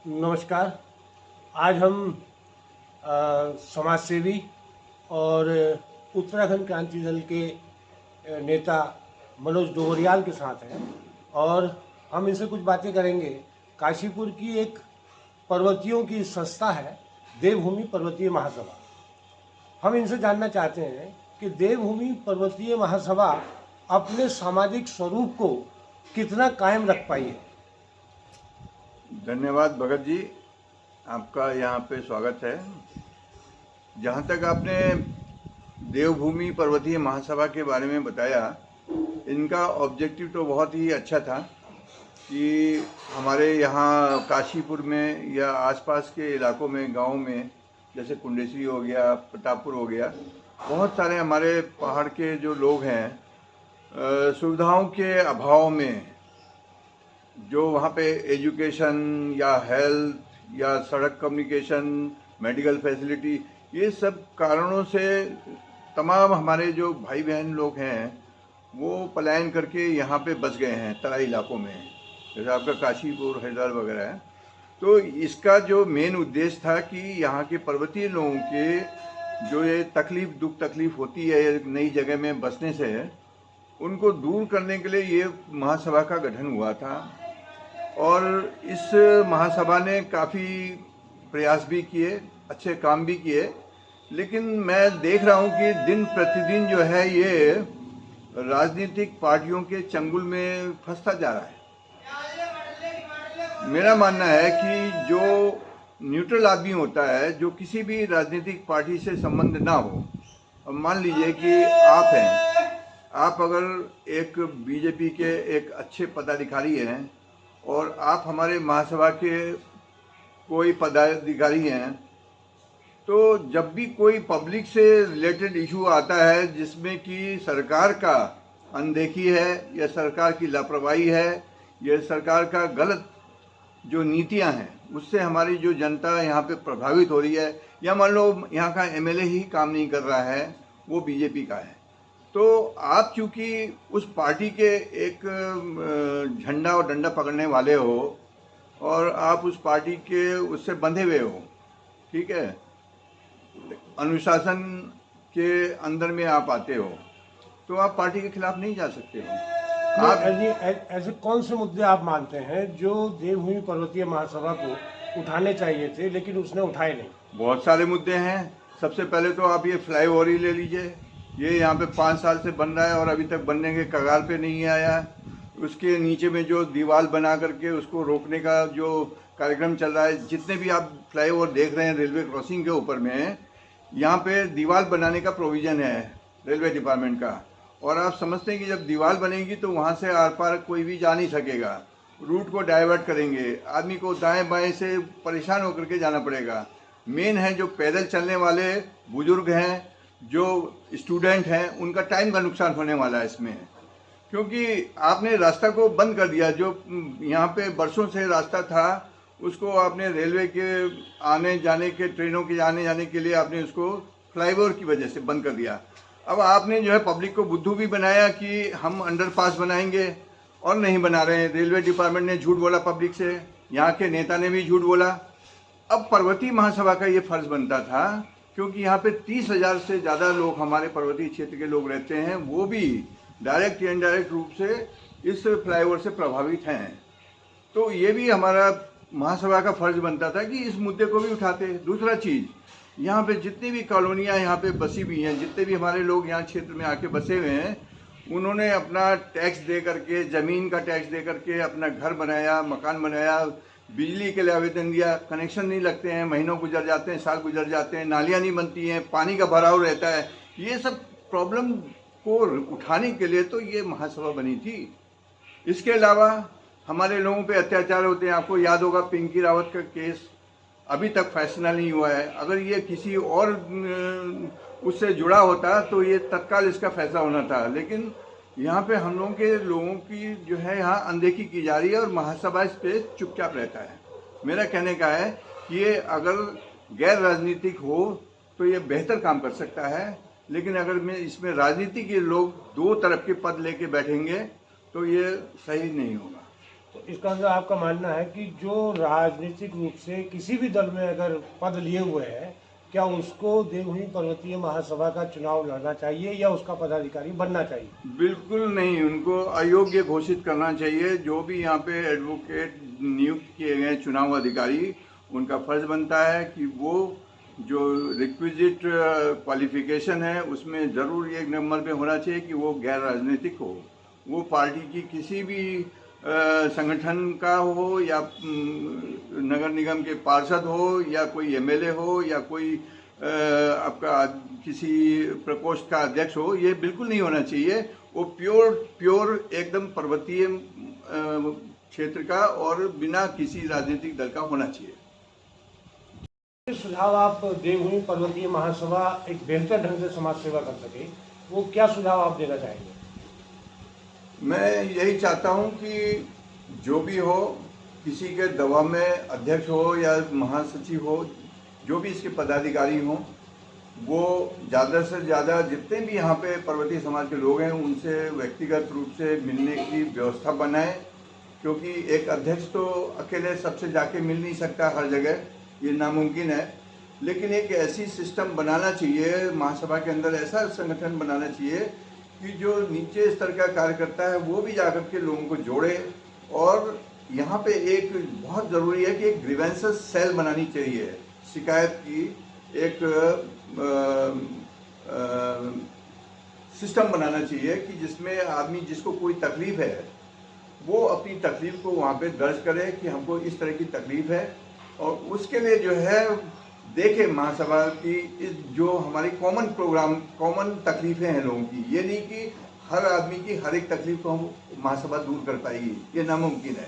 नमस्कार। आज हम समाज सेवी और उत्तराखंड क्रांति दल के नेता मनोज डोगरियाल के साथ हैं और हम इनसे कुछ बातें करेंगे। काशीपुर की एक पर्वतियों की संस्था है देवभूमि पर्वतीय महासभा। हम इनसे जानना चाहते हैं कि देवभूमि पर्वतीय महासभा अपने सामाजिक स्वरूप को कितना कायम रख पाई है। धन्यवाद भगत जी, आपका यहाँ पे स्वागत है। जहाँ तक आपने देवभूमि पर्वतीय महासभा के बारे में बताया, इनका ऑब्जेक्टिव तो बहुत ही अच्छा था कि हमारे यहाँ काशीपुर में या आसपास के इलाकों में, गांव में, जैसे कुंडेश्वरी हो गया, प्रतापपुर हो गया, बहुत सारे हमारे पहाड़ के जो लोग हैं, सुविधाओं के अभाव में, जो वहाँ पे एजुकेशन या हेल्थ या सड़क कम्युनिकेशन, मेडिकल फैसिलिटी, ये सब कारणों से तमाम हमारे जो भाई बहन लोग हैं वो पलायन करके यहाँ पे बस गए हैं तराई इलाकों में, जैसे आपका काशीपुर, हरिद्वार वगैरह है। तो इसका जो मेन उद्देश्य था कि यहाँ के पर्वतीय लोगों के जो ये दुख तकलीफ होती है नई जगह में बसने से, उनको दूर करने के लिए ये महासभा का गठन हुआ था। और इस महासभा ने काफ़ी प्रयास भी किए, अच्छे काम भी किए, लेकिन मैं देख रहा हूँ कि दिन प्रतिदिन जो है ये राजनीतिक पार्टियों के चंगुल में फंसता जा रहा है। मेरा मानना है कि जो न्यूट्रल आदमी होता है, जो किसी भी राजनीतिक पार्टी से संबंध ना हो, अब मान लीजिए कि आप हैं, आप अगर एक बीजेपी के एक अच्छे पदाधिकारी हैं और आप हमारे महासभा के कोई पदाधिकारी हैं, तो जब भी कोई पब्लिक से रिलेटेड इशू आता है जिसमें कि सरकार का अनदेखी है या सरकार की लापरवाही है या सरकार का गलत जो नीतियां हैं उससे हमारी जो जनता यहाँ पे प्रभावित हो रही है, या मान लो यहाँ का एमएलए ही काम नहीं कर रहा है, वो बीजेपी का है, तो आप चूँकि उस पार्टी के एक झंडा और डंडा पकड़ने वाले हो और आप उस पार्टी के उससे बंधे हुए हो, ठीक है, अनुशासन के अंदर में आप आते हो, तो आप पार्टी के खिलाफ नहीं जा सकते हो। आप ऐसे कौन से मुद्दे आप मानते हैं जो देवभूमि पर्वतीय महासभा को उठाने चाहिए थे लेकिन उसने उठाए नहीं? बहुत सारे मुद्दे हैं। सबसे पहले तो आप ये फ्लाईओवर ही ले लीजिए, ये यहाँ पे 5 साल से बन रहा है और अभी तक बनने के कगार पे नहीं आया। उसके नीचे में जो दीवार बना करके उसको रोकने का जो कार्यक्रम चल रहा है, जितने भी आप फ्लाईओवर देख रहे हैं रेलवे क्रॉसिंग के ऊपर में, यहाँ पे दीवार बनाने का प्रोविज़न है रेलवे डिपार्टमेंट का, और आप समझते हैं कि जब दीवार बनेगी तो वहाँ से आर पार कोई भी जा नहीं सकेगा, रूट को डाइवर्ट करेंगे, आदमी को दाएं बाएं से परेशान होकर के जाना पड़ेगा। मेन है जो पैदल चलने वाले बुजुर्ग हैं, जो स्टूडेंट हैं, उनका टाइम का नुकसान होने वाला है इसमें, क्योंकि आपने रास्ता को बंद कर दिया। जो यहाँ पे बरसों से रास्ता था उसको आपने रेलवे के आने जाने के, ट्रेनों के आने जाने के लिए आपने उसको फ्लाईओवर की वजह से बंद कर दिया। अब आपने जो है पब्लिक को बुद्धू भी बनाया कि हम अंडरपास बनाएंगे, और नहीं बना रहे हैं। रेलवे डिपार्टमेंट ने झूठ बोला पब्लिक से, यहाँ के नेता ने भी झूठ बोला। अब पर्वतीय महासभा का ये फर्ज बनता था, क्योंकि यहाँ पे 30,000 से ज़्यादा लोग हमारे पर्वतीय क्षेत्र के लोग रहते हैं, वो भी डायरेक्ट या इनडायरेक्ट रूप से इस फ्लाईओवर से प्रभावित हैं। तो ये भी हमारा महासभा का फर्ज बनता था कि इस मुद्दे को भी उठाते। दूसरा चीज़, यहाँ पे जितनी भी कॉलोनियाँ यहाँ पे बसी हुई हैं, जितने भी हमारे लोग यहाँ क्षेत्र में आके बसे हुए हैं, उन्होंने अपना टैक्स दे करके, ज़मीन का टैक्स दे करके अपना घर बनाया, मकान बनाया, बिजली के लिए आवेदन दिया, कनेक्शन नहीं लगते हैं, महीनों गुजर जाते हैं, साल गुजर जाते हैं, नालियाँ नहीं बनती हैं, पानी का भराव रहता है। ये सब प्रॉब्लम को उठाने के लिए तो ये महासभा बनी थी। इसके अलावा हमारे लोगों पे अत्याचार होते हैं। आपको याद होगा पिंकी रावत का केस अभी तक फैसला नहीं हुआ है। अगर ये किसी और उससे जुड़ा होता तो ये तत्काल इसका फैसला होना था, लेकिन यहाँ पे हम लोगों की जो है यहाँ अनदेखी की जा रही है और महासभा इस पे चुपचाप रहता है। मेरा कहने का है कि ये अगर गैर राजनीतिक हो तो ये बेहतर काम कर सकता है, लेकिन अगर इसमें राजनीति के लोग दो तरफ के पद लेके बैठेंगे तो ये सही नहीं होगा। तो इसका मतलब आपका मानना है कि जो राजनीतिक रूप से किसी भी दल में अगर पद लिए हुए है, क्या उसको देवभूमि पर्वतीय महासभा का चुनाव लड़ना चाहिए या उसका पदाधिकारी बनना चाहिए? बिल्कुल नहीं, उनको अयोग्य घोषित करना चाहिए। जो भी यहाँ पे एडवोकेट नियुक्त किए गए चुनाव अधिकारी, उनका फर्ज बनता है कि वो जो रिक्विजिट क्वालिफिकेशन है उसमें ज़रूर एक नंबर पे होना चाहिए कि वो गैर राजनीतिक हो, वो पार्टी की किसी भी संगठन का हो या नगर निगम के पार्षद हो या कोई एमएलए हो या कोई आपका किसी प्रकोष्ठ का अध्यक्ष हो, ये बिल्कुल नहीं होना चाहिए। वो प्योर एकदम पर्वतीय क्षेत्र का और बिना किसी राजनीतिक दल का होना चाहिए। सुझाव आप देवभूमि पर्वतीय महासभा एक बेहतर ढंग से समाज सेवा कर सके, वो क्या सुझाव आप देना चाहेंगे? मैं यही चाहता हूं कि जो भी हो, किसी के दबाव में अध्यक्ष हो या महासचिव हो, जो भी इसके पदाधिकारी हों, वो ज़्यादा से ज़्यादा जितने भी यहाँ पे पर्वतीय समाज के लोग हैं उनसे व्यक्तिगत रूप से मिलने की व्यवस्था बनाएं, क्योंकि एक अध्यक्ष तो अकेले सबसे जाके मिल नहीं सकता हर जगह, ये नामुमकिन है। लेकिन एक ऐसी सिस्टम बनाना चाहिए, महासभा के अंदर ऐसा संगठन बनाना चाहिए कि जो नीचे स्तर का कार्यकर्ता है वो भी जाकर के लोगों को जोड़े। और यहाँ पे एक बहुत ज़रूरी है कि एक ग्रीवेंसेस सेल बनानी चाहिए, शिकायत की एक सिस्टम बनाना चाहिए कि जिसमें आदमी जिसको कोई तकलीफ है वो अपनी तकलीफ को वहाँ पे दर्ज करे कि हमको इस तरह की तकलीफ है, और उसके लिए जो है देखे महासभा की इस जो हमारी कॉमन तकलीफें हैं लोगों की, ये नहीं कि हर आदमी की हर एक तकलीफ को हम महासभा दूर कर पाएगी, ये नामुमकिन है।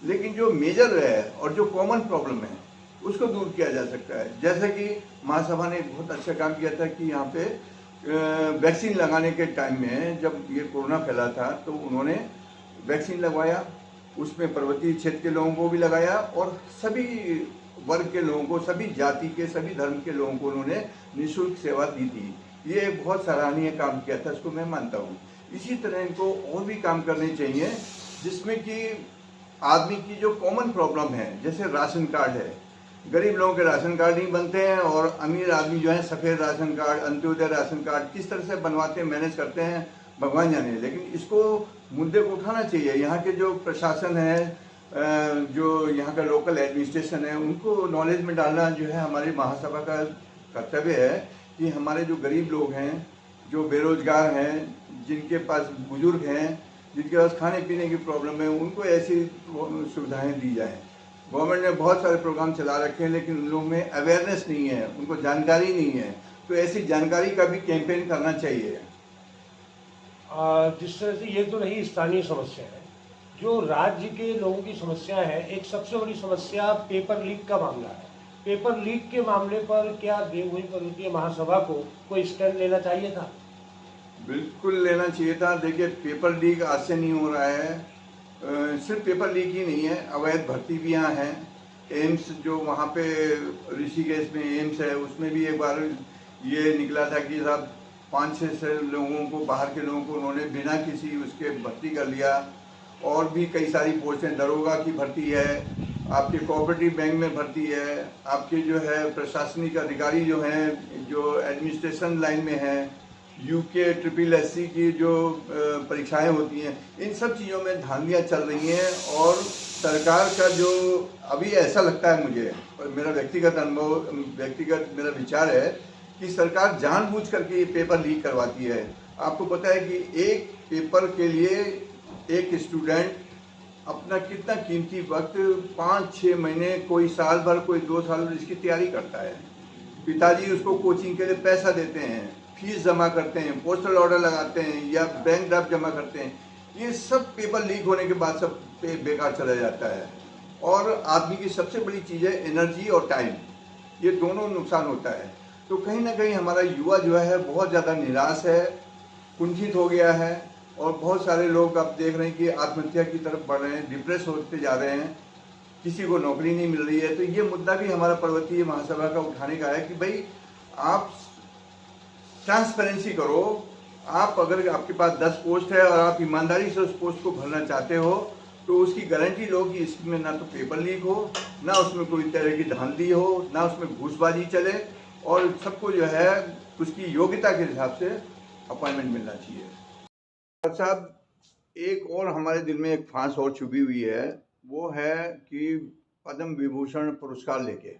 लेकिन जो मेजर है और जो कॉमन प्रॉब्लम है उसको दूर किया जा सकता है। जैसे कि महासभा ने एक बहुत अच्छा काम किया था कि यहाँ पे वैक्सीन लगाने के टाइम में जब ये कोरोना फैला था तो उन्होंने वैक्सीन लगवाया, उसमें पर्वतीय क्षेत्र के लोगों को भी लगाया और सभी वर्ग के लोगों को, सभी जाति के, सभी धर्म के लोगों को उन्होंने निःशुल्क सेवा दी थी। ये एक बहुत सराहनीय काम किया था, इसको मैं मानता हूँ। इसी तरह इनको और भी काम करने चाहिए जिसमें कि आदमी की जो कॉमन प्रॉब्लम है, जैसे राशन कार्ड है, गरीब लोगों के राशन कार्ड नहीं बनते हैं और अमीर आदमी जो है सफ़ेद ration card, Antyodaya ration card किस तरह से बनवाते हैं, मैनेज करते हैं, भगवान जाने। लेकिन इसको मुद्दे को उठाना चाहिए। यहाँ के जो प्रशासन है, जो यहाँ का लोकल एडमिनिस्ट्रेशन है, उनको नॉलेज में डालना जो है हमारी महासभा का कर्तव्य है कि हमारे जो गरीब लोग हैं, जो बेरोजगार हैं, जिनके पास बुजुर्ग हैं, जिनके पास खाने पीने की प्रॉब्लम है, उनको ऐसी सुविधाएं दी जाएं। गवर्नमेंट ने बहुत सारे प्रोग्राम चला रखे हैं लेकिन उन लोगों में अवेयरनेस नहीं है, उनको जानकारी नहीं है, तो ऐसी जानकारी का भी कैंपेन करना चाहिए। जिस तरह से ये तो रही स्थानीय समस्या है, जो राज्य के लोगों की समस्या है, एक सबसे बड़ी समस्या पेपर लीक का मामला है। पेपर लीक के मामले पर क्या देवभूमि पर्वतीय महासभा को कोई स्टैंड लेना चाहिए था? बिल्कुल लेना चाहिए था। देखिए, पेपर लीक आज से नहीं हो रहा है, सिर्फ पेपर लीक ही नहीं है, अवैध भर्ती भी यहाँ है। एम्स जो वहाँ पे ऋषिकेश में एम्स है, उसमें भी एक बार ये निकला था कि साहब 5-6 लोगों को, बाहर के लोगों को उन्होंने बिना किसी उसके भर्ती कर लिया। और भी कई सारी पोस्टें, दरोगा की भर्ती है, आपके कोऑपरेटिव बैंक में भर्ती है, आपके जो है प्रशासनिक अधिकारी जो हैं, जो एडमिनिस्ट्रेशन लाइन में हैं, यूके SSSC की जो परीक्षाएं होती हैं, इन सब चीज़ों में धांधियाँ चल रही हैं। और सरकार का जो अभी ऐसा लगता है मुझे, मेरा व्यक्तिगत अनुभव, व्यक्तिगत मेरा विचार है कि सरकार जानबूझ करके ये पेपर लीक करवाती है। आपको पता है कि एक पेपर के लिए एक स्टूडेंट अपना कितना कीमती वक्त 5-6 महीने, कोई साल भर, कोई 2 साल भर इसकी तैयारी करता है। पिताजी उसको कोचिंग के लिए पैसा देते हैं, फीस जमा करते हैं, पोस्टल ऑर्डर लगाते हैं या बैंक ड्राफ्ट जमा करते हैं। ये सब पेपर लीक होने के बाद सब पे बेकार चला जाता है। और आदमी की सबसे बड़ी चीज़ है एनर्जी और टाइम, ये दोनों नुकसान होता है। तो कहीं ना कहीं हमारा युवा जो है बहुत ज़्यादा निराश है, कुंठित हो गया है, और बहुत सारे लोग आप देख रहे हैं कि आत्महत्या की तरफ बढ़ रहे हैं, डिप्रेस होते जा रहे हैं, किसी को नौकरी नहीं मिल रही है। तो ये मुद्दा भी हमारा पर्वतीय महासभा का उठाने का है कि भाई आप ट्रांसपेरेंसी करो। आप अगर आपके पास 10 पोस्ट है और आप ईमानदारी से उस पोस्ट को भरना चाहते हो तो उसकी गारंटी लो कि इसमें ना तो पेपर लीक हो, ना उसमें कोई तरह की धांधली हो, ना उसमें घूसबाजी चले, और सबको जो है उसकी योग्यता के हिसाब से अपॉइंटमेंट मिलना चाहिए। डॉक्टर साहब, एक और हमारे दिल में एक फांस और छुपी हुई है, वो है कि पद्म विभूषण पुरस्कार लेके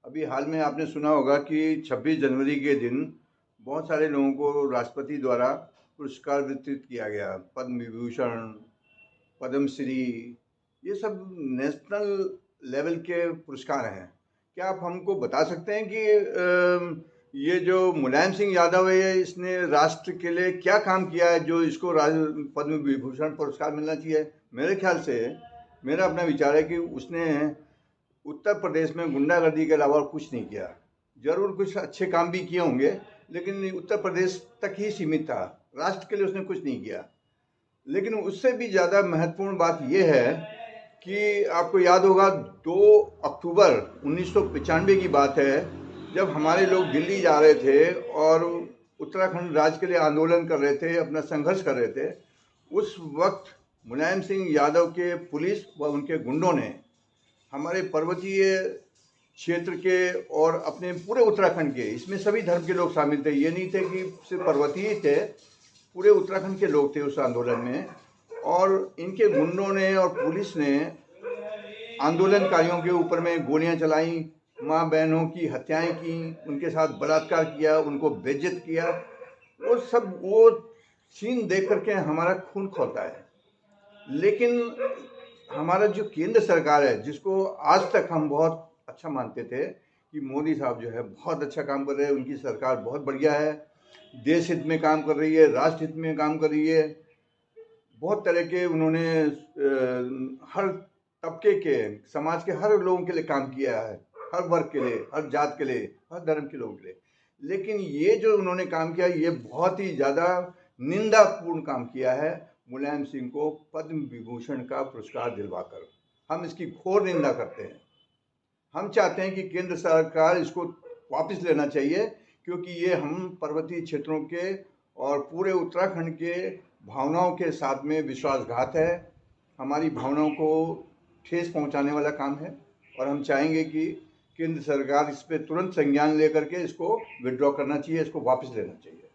अभी हाल में आपने सुना होगा कि 26 जनवरी के दिन बहुत सारे लोगों को राष्ट्रपति द्वारा पुरस्कार वितरित किया गया। पद्म विभूषण, पद्मश्री, ये सब नेशनल लेवल के पुरस्कार हैं। क्या आप हमको बता सकते हैं कि ये जो मुलायम सिंह यादव है, इसने राष्ट्र के लिए क्या काम किया है जो इसको पद्म विभूषण पुरस्कार मिलना चाहिए? मेरे ख्याल से, मेरा अपना विचार है कि उसने उत्तर प्रदेश में गुंडागर्दी के अलावा कुछ नहीं किया। जरूर कुछ अच्छे काम भी किए होंगे, लेकिन उत्तर प्रदेश तक ही सीमित था। राष्ट्र के लिए उसने कुछ नहीं किया। लेकिन उससे भी ज़्यादा महत्वपूर्ण बात यह है कि आपको याद होगा 2 अक्टूबर 1995 की बात है, जब हमारे लोग दिल्ली जा रहे थे और उत्तराखंड राज्य के लिए आंदोलन कर रहे थे, अपना संघर्ष कर रहे थे। उस वक्त मुलायम सिंह यादव के पुलिस व उनके गुंडों ने हमारे पर्वतीय क्षेत्र के और अपने पूरे उत्तराखंड के, इसमें सभी धर्म के लोग शामिल थे, ये नहीं थे कि सिर्फ पर्वतीय थे, पूरे उत्तराखंड के लोग थे उस आंदोलन में। और इनके गुंडों ने और पुलिस ने आंदोलनकारियों के ऊपर में गोलियां चलाई, माँ बहनों की हत्याएं की, उनके साथ बलात्कार किया, उनको बेइज्जत किया। वो सीन देख करके हमारा खून खौलता है। लेकिन हमारा जो केंद्र सरकार है, जिसको आज तक हम बहुत अच्छा मानते थे कि मोदी साहब जो है बहुत अच्छा काम कर रहे हैं, उनकी सरकार बहुत बढ़िया है, देश हित में काम कर रही है, राष्ट्र हित में काम कर रही है, बहुत तरह के उन्होंने हर तबके के, समाज के हर लोगों के लिए काम किया है, हर वर्ग के लिए, हर जात के लिए, हर धर्म के लोगों के लिए। लेकिन ये जो उन्होंने काम किया, ये बहुत ही ज़्यादा निंदापूर्ण काम किया है, मुलायम सिंह को पद्म विभूषण का पुरस्कार दिलवाकर। हम इसकी घोर निंदा करते हैं। हम चाहते हैं कि केंद्र सरकार इसको वापस लेना चाहिए, क्योंकि ये हम पर्वतीय क्षेत्रों के और पूरे उत्तराखंड के भावनाओं के साथ में विश्वासघात है, हमारी भावनाओं को ठेस पहुंचाने वाला काम है। और हम चाहेंगे कि केंद्र सरकार इस पर तुरंत संज्ञान लेकर के इसको विड्रॉ करना चाहिए, इसको वापस लेना चाहिए।